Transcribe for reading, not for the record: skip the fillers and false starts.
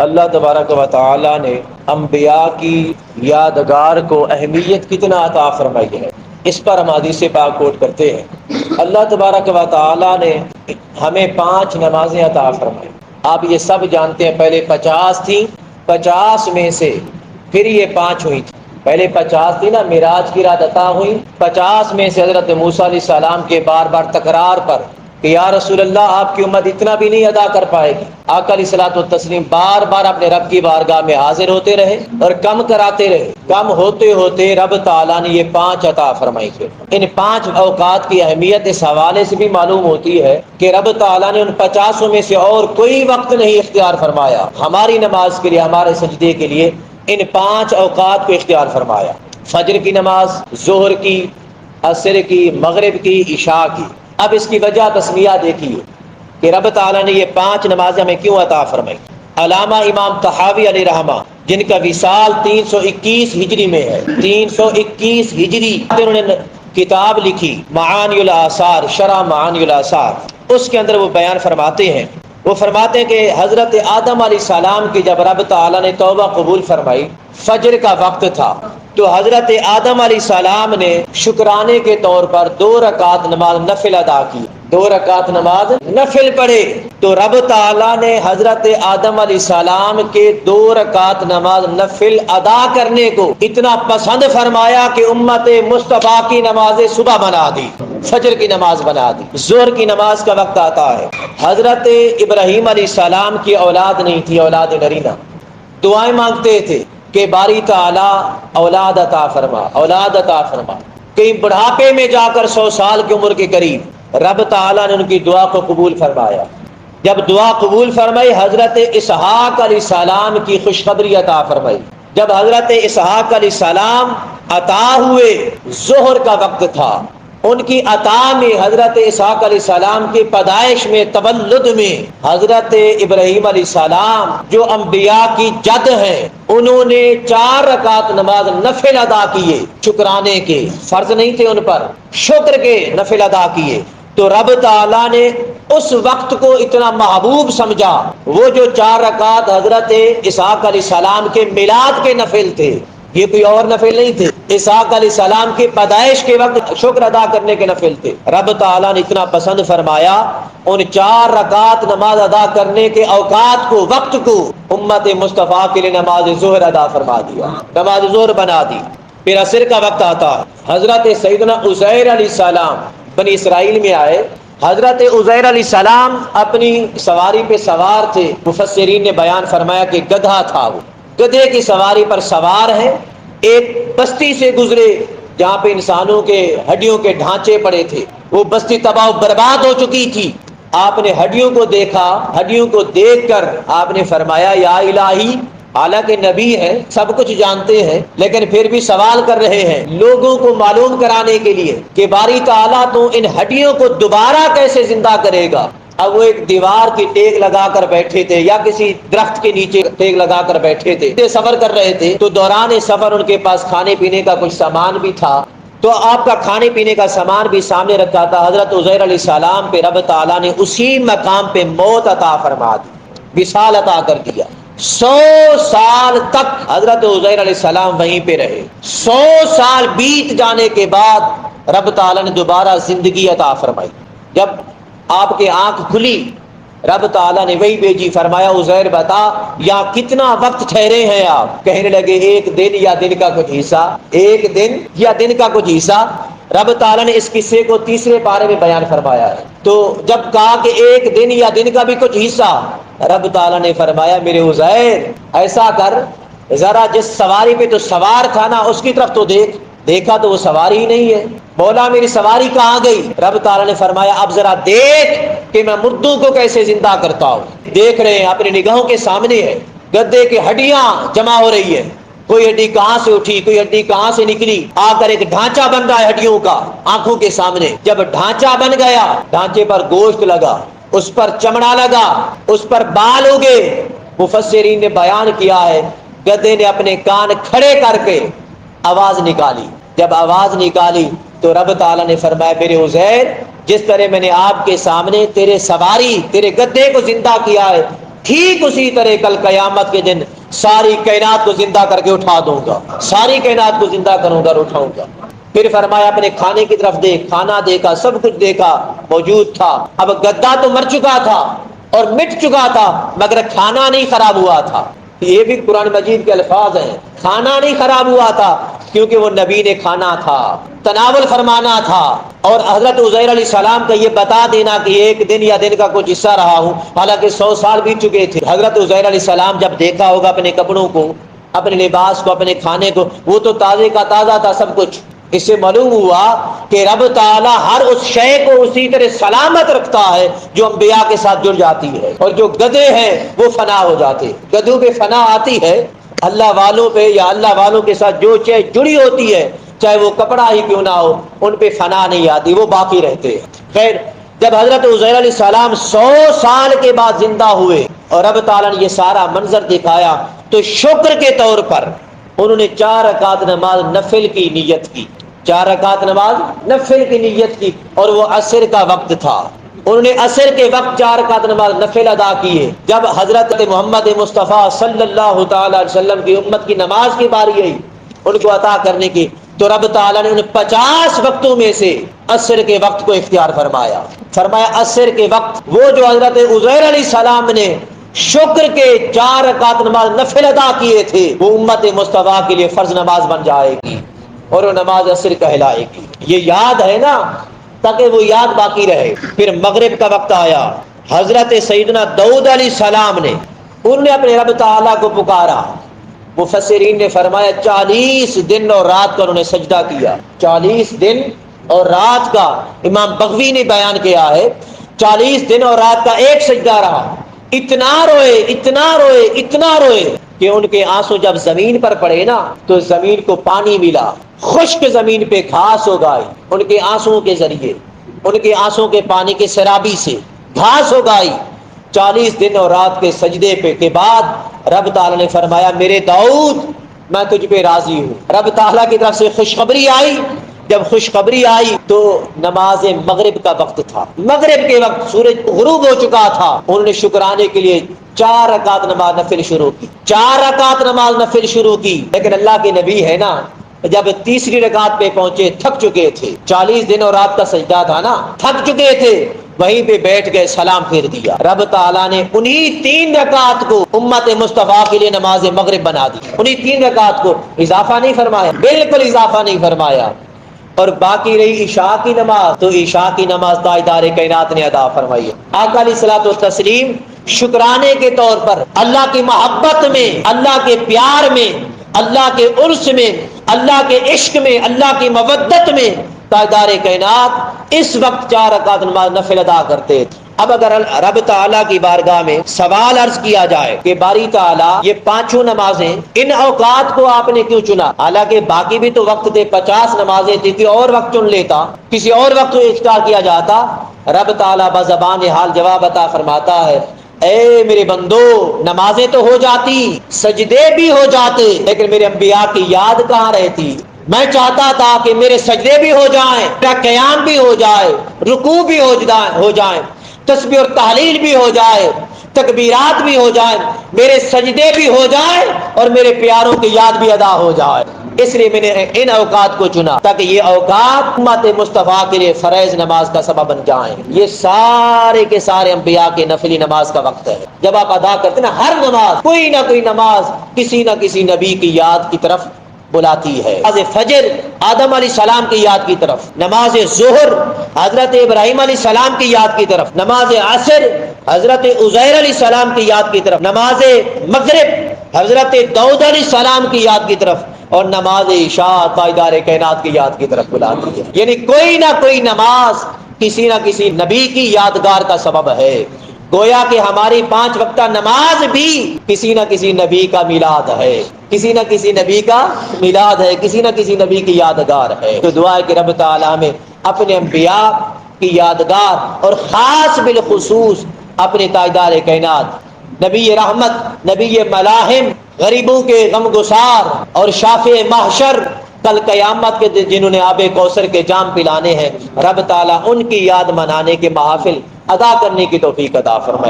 اللہ تبارک و تعالی نے انبیاء کی یادگار کو اہمیت کتنا عطا فرمائی ہے، اس پر ہم حدیث پاک کوٹ کرتے ہیں۔ اللہ تبارک و تعالی نے ہمیں 5 نمازیں عطا فرمائی۔ آپ یہ سب جانتے ہیں، پہلے 50 تھیں، 50 میں سے پھر یہ 5 ہوئی تھی۔ پہلے 50 تھی نا، معراج کی رات عطا ہوئی، 50 میں سے حضرت موسیٰ علیہ السلام کے بار بار تکرار پر کہ یا رسول اللہ آپ کی امت اتنا بھی نہیں ادا کر پائے گی، آقا علیہ الصلوۃ والتسلیم بار بار اپنے رب کی بارگاہ میں حاضر ہوتے رہے اور کم کراتے رہے۔ کم ہوتے ہوتے رب تعالیٰ نے یہ 5 عطا فرمائی تھے۔ ان 5 اوقات کی اہمیت اس حوالے سے بھی معلوم ہوتی ہے کہ رب تعالیٰ نے ان 50 میں سے اور کوئی وقت نہیں اختیار فرمایا ہماری نماز کے لیے، ہمارے سجدے کے لیے، ان 5 اوقات کو اختیار فرمایا۔ فجر کی نماز، ظہر کی، عصر کی، مغرب کی، عشاء کی۔ اب اس کی وجہ تسمیہ دیکھیے کہ رب تعالیٰ نے یہ 5 نمازیں ہمیں کیوں عطا فرمائی۔ علامہ امام طحاوی علیہ رحمہ، جن کا وصال 321 ہجری میں ہے، 321 ہجری، انہوں نے کتاب لکھی معانی الاثار، شرح معانی الاثار، اس کے اندر وہ بیان فرماتے ہیں، وہ فرماتے ہیں کہ حضرت آدم علیہ السلام کی جب رب تعالیٰ نے توبہ قبول فرمائی، فجر کا وقت تھا، تو حضرت آدم علیہ السلام نے شکرانے کے طور پر 2 رکعت نماز نفل ادا کی، 2 رکعت نماز نفل پڑھے، تو رب تعالیٰ نے حضرت آدم علیہ السلام کے 2 رکعت نماز نفل ادا کرنے کو اتنا پسند فرمایا کہ امت مصطفیٰ کی نماز صبح بنا دی، فجر کی نماز بنا دی۔ ظہر کی نماز کا وقت آتا ہے، حضرت ابراہیم علیہ السلام کی اولاد نہیں تھی، اولاد نرینہ، دعائیں مانگتے تھے کہ باری تعالیٰ اولاد عطا فرما، اولاد عطا فرما۔ کہیں بڑھاپے میں جا کر 100 سال کی عمر کے قریب رب تعالیٰ نے ان کی دعا کو قبول فرمایا۔ جب دعا قبول فرمائی، حضرت اسحاق علیہ السلام کی خوشخبری عطا فرمائی۔ جب حضرت اسحاق علیہ السلام عطا ہوئے، ظہر کا وقت تھا، ان کی عطا میں حضرت اسحاق علیہ السلام کی پیدائش میں، تولد میں، حضرت ابراہیم علیہ السلام جو انبیاء کی جد ہیں، انہوں نے 4 رکعت نماز نفل ادا کیے، شکرانے کے، فرض نہیں تھے ان پر، شکر کے نفل ادا کیے۔ تو رب تعالیٰ نے اس وقت کو اتنا محبوب سمجھا، وہ جو 4 رکعت حضرت اسحاق علیہ السلام کے میلاد کے نفل تھے، یہ کوئی اور نفل نہیں تھے، اسحاق علیہ السلام کی پیدائش کے وقت شکر ادا کرنے کے نفل تھے۔ رب تعالیٰ نے اتنا پسند فرمایا، ان 4 رکعت نماز ادا کرنے کے اوقات کو، وقت کو، امت مصطفیٰ کے لیے نماز ظہر ادا فرما دیا، نماز ظہر بنا دی۔ پھر عصر کا وقت آتا ہے، حضرت سیدنا عزیر علیہ السلام بنی اسرائیل میں آئے، حضرت عزیر علیہ السلام اپنی سواری پہ سوار تھے، مفسرین نے بیان فرمایا کہ گدھا تھا، وہ گدھے کی سواری پر سوار ہے، ایک بستی سے گزرے جہاں پہ انسانوں کے ہڈیوں کے ڈھانچے پڑے تھے، وہ بستی تباہ و برباد ہو چکی تھی۔ آپ نے ہڈیوں کو دیکھا، ہڈیوں کو دیکھ کر آپ نے فرمایا یا الہی، حالانکہ نبی ہے، سب کچھ جانتے ہیں، لیکن پھر بھی سوال کر رہے ہیں لوگوں کو معلوم کرانے کے لیے کہ باری تعالیٰ تو ان ہڈیوں کو دوبارہ کیسے زندہ کرے گا۔ اب وہ ایک دیوار کی ٹیک لگا کر بیٹھے تھے یا کسی درخت کے نیچے ٹیک لگا کر بیٹھے تھے، سفر کر رہے تھے، تو دوران سفر ان کے پاس کھانے پینے کا کچھ سامان بھی تھا، تو آپ کا کھانے پینے کا سامان بھی سامنے رکھا تھا۔ حضرت عزیر علیہ السلام پہ رب تعالیٰ نے اسی مقام پہ موت عطا فرما دی، وصال عطا کر دیا۔ 100 سال تک حضرت عزیر علیہ السلام وہیں پہ رہے۔ 100 سال بیت جانے کے بعد رب تعالیٰ نے دوبارہ زندگی عطا فرمائی۔ جب آپ کی آنکھ کھلی، رب تعالیٰ نے وہی بھیجی، فرمایا عزیر بتا یا کتنا وقت ٹھہرے ہیں آپ؟ کہنے لگے 1 دن یا دن کا کچھ حصہ، 1 دن یا دن کا کچھ حصہ۔ رب تعالیٰ نے اس قصے کو 3 پارے میں بیان فرمایا ہے۔ تو جب کہا کہ 1 دن یا دن کا بھی کچھ حصہ، رب تعالیٰ نے فرمایا میرے عزیر ایسا کر، ذرا جس سواری پہ تو سوار تھا نا اس کی طرف تو دیکھ۔ دیکھا تو وہ سواری ہی نہیں ہے، مولا میری سواری کہاں گئی؟ رب تعالیٰ نے فرمایا اب ذرا دیکھ کہ میں مردوں کو کیسے زندہ کرتا ہوں۔ دیکھ رہے ہیں، اپنی نگاہوں کے سامنے ہے، گدے کی ہڈیاں جمع ہو رہی ہے، کوئی ہڈی کہاں سے اٹھی، کوئی ہڈی کہاں سے نکلی، آ کر ایک ڈھانچہ بن رہا ہے ہڈیوں کا آنکھوں کے سامنے۔ جب ڈھانچہ بن گیا، ڈھانچے پر گوشت لگا، اس پر چمڑا لگا، اس پر بال اگے، مفسرین نے بیان کیا ہے گدے نے اپنے کان کھڑے کر کے آواز نکالی۔ جب آواز نکالی تو رب تعالیٰ نے فرمایا میرے عزیر جس طرح میں نے آپ کے سامنے تیرے سواری، تیرے گدے کو زندہ کیا ہے، ٹھیک اسی طرح کل قیامت کے دن ساری کائنات کو زندہ کر کے اٹھا دوں گا، ساری کائنات کو زندہ کروں گا اور اٹھاؤں گا۔ پھر فرمایا اپنے کھانے کی طرف دیکھ، کھانا دیکھا، سب کچھ دیکھا، موجود تھا۔ اب گدا تو مر چکا تھا اور مٹ چکا تھا، مگر کھانا نہیں خراب ہوا تھا۔ یہ بھی قرآن مجید کے الفاظ ہیں، کھانا نہیں خراب ہوا تھا کیونکہ وہ نبی نے کھانا تھا، تناول فرمانا تھا۔ اور حضرت عزیر علیہ السلام کا یہ بتا دینا کہ ایک دن یا دن کا کچھ حصہ رہا ہوں، حالانکہ 100 سال بیت چکے تھے۔ حضرت عزیر علیہ السلام جب دیکھا ہوگا اپنے کپڑوں کو، اپنے لباس کو، اپنے کھانے کو، وہ تو تازے کا تازہ تھا سب کچھ۔ اس سے معلوم ہوا کہ رب تعالیٰ ہر اس شے کو اسی طرح سلامت رکھتا ہے جو انبیاء کے ساتھ جڑ جاتی ہے، اور جو گدھے ہیں وہ فنا ہو جاتے۔ گدھوں پہ فنا آتی ہے، اللہ والوں پہ یا اللہ والوں کے ساتھ جو چیز جڑی ہوتی ہے، چاہے وہ کپڑا ہی کیوں نہ ہو، ان پہ فنا نہیں آتی، وہ باقی رہتے ہیں۔ خیر، جب حضرت عزیر علیہ السلام 100 سال کے بعد زندہ ہوئے اور رب تعالیٰ نے یہ سارا منظر دکھایا، تو شکر کے طور پر انہوں نے 4 رکعت نماز نفل کی نیت کی، 4 رکعت نماز نفل کی نیت کی، اور وہ عصر کا وقت تھا۔ انہوں نے عصر کے وقت 4 رکعت نماز نفل ادا کیے۔ جب حضرت محمد مصطفیٰ صلی اللہ تعالی علیہ وسلم کی امت کی نماز کی باری آئی ان کو عطا کرنے کی، تو رب تعالیٰ نے ان 50 وقتوں میں سے عصر کے وقت کو اختیار فرمایا۔ فرمایا عصر کے وقت وہ جو حضرت عزیر علیہ السلام نے شکر کے 4 رکعت نماز نفل ادا کیے تھے، وہ امت مصطفیٰ کے لیے فرض نماز بن جائے گی اور وہ نماز عصر کہلائے گی۔ یہ یاد ہے نا، تاکہ وہ یاد باقی رہے۔ پھر مغرب کا وقت آیا، حضرت سیدنا داؤد علیہ السلام نے انہوں نے اپنے رب تعالیٰ کو پکارا۔ مفسرین نے فرمایا 40 دن اور رات کا انہوں نے سجدہ کیا، 40 دن اور رات کا امام بغوی نے بیان کیا ہے، 40 دن اور رات کا ایک سجدہ رہا۔ اتنا روئے، اتنا روئے، اتنا روئے کہ ان کے آنسو جب زمین پر پڑے نا تو زمین کو پانی ملا، خشک زمین پہ گھاس اگائی ان کے آنسو کے ذریعے، ان کے آنسو کے پانی کے سرابی سے گھاس اگائی۔ 40 دن اور رات کے سجدے پہ کے بعد رب تعالیٰ نے فرمایا میرے داؤد میں تجھ پہ راضی ہوں۔ رب تعالیٰ کی طرف سے خوشخبری آئی، جب خوشخبری آئی تو نماز مغرب کا وقت تھا، مغرب کے وقت سورج غروب ہو چکا تھا۔ انہوں نے شکرانے کے لیے 4 رکعت نماز نفل شروع کی، 4 رکعت نماز نفل شروع کی۔ لیکن اللہ کے نبی ہے نا، جب تیسری رکعت پہ پہنچے تھک چکے تھے، 40 دن اور رات کا سجدہ تھا نا، تھک چکے تھے، وہیں پہ بیٹھ گئے، سلام پھیر دیا۔ رب تعالیٰ نے انہی 3 رکعت کو امت مصطفیٰ کے لیے نماز مغرب بنا دی، انہی 3 رکعت کو، اضافہ نہیں فرمایا، بالکل اضافہ نہیں فرمایا۔ اور باقی رہی عشاء کی نماز، تو عشاء کی نماز تاجدار کائنات نے ادا فرمائی ہے۔ آقا علیہ الصلوۃ والتسلیم شکرانے کے طور پر اللہ کی محبت میں، اللہ کے پیار میں، اللہ کے انس میں، اللہ کے عشق میں، اللہ کی مودت میں تاجدار کائنات اس وقت 4 رکعت نماز نفل ادا کرتے تھے۔ اب اگر رب تعالیٰ کی بارگاہ میں سوال عرض کیا جائے کہ باری تعالیٰ یہ 5 نمازیں ان اوقات کو آپ نے کیوں چنا، حالانکہ باقی بھی تو وقت تھے، 50 نمازیں تھی، کہ اور وقت چن لیتا، کسی اور وقت کو اختیار کیا جاتا۔ رب تعالیٰ بزبان حال جواب عطا فرماتا ہے اے میرے بندو، نمازیں تو ہو جاتی، سجدے بھی ہو جاتے، لیکن میرے انبیاء کی یاد کہاں رہتی؟ میں چاہتا تھا کہ میرے سجدے بھی ہو جائیں، میرا قیام بھی ہو جائے، رکوع بھی ہو جائیں، تسبیح اور تحلیل بھی ہو جائے، تکبیرات بھی ہو جائیں، میرے سجدے بھی ہو جائیں اور میرے پیاروں کی یاد بھی ادا ہو جائے۔ اس لیے میں نے ان اوقات کو چنا تاکہ یہ اوقات امت مصطفیٰ کے لیے فرائض نماز کا سبب بن جائیں۔ یہ سارے کے سارے انبیاء کے نفلی نماز کا وقت ہے۔ جب آپ ادا کرتے ہیں نا، ہر نماز کوئی نہ کوئی نماز کسی نہ کسی نبی کی یاد کی طرف بلاتی ہے۔ نماز فجر آدم علیہ السلام کی یاد کی طرف، نماز ظہر حضرت ابراہیم علیہ السلام کی یاد کی طرف، نماز عصر حضرت عزیر علیہ السلام کی یاد کی طرف، نماز مغرب حضرت داؤد علیہ السلام کی یاد کی طرف، اور نماز عشاء تاجدار کائنات کی یاد کی طرف بلاتی ہے۔ یعنی کوئی نہ کوئی نماز کسی نہ کسی نبی کی یادگار کا سبب ہے۔ گویا کہ ہماری 5 وقتہ نماز بھی کسی نہ کسی نبی کا میلاد ہے، کسی نہ کسی نبی کا میلاد ہے، کسی نہ کسی نبی کی یادگار ہے۔ تو دعا ہے کہ رب تعالیٰ ہمیں اپنے انبیاء کی یادگار اور خاص بالخصوص اپنے تاجدار کائنات نبی رحمت، نبی ملاحم، غریبوں کے غم گسار اور شافع محشر، کل قیامت کے دن جنہوں نے آب کوثر کے جام پلانے ہیں، رب تعالیٰ ان کی یاد منانے کے محافل ادا کرنے کی توفیق عطا فرمائے۔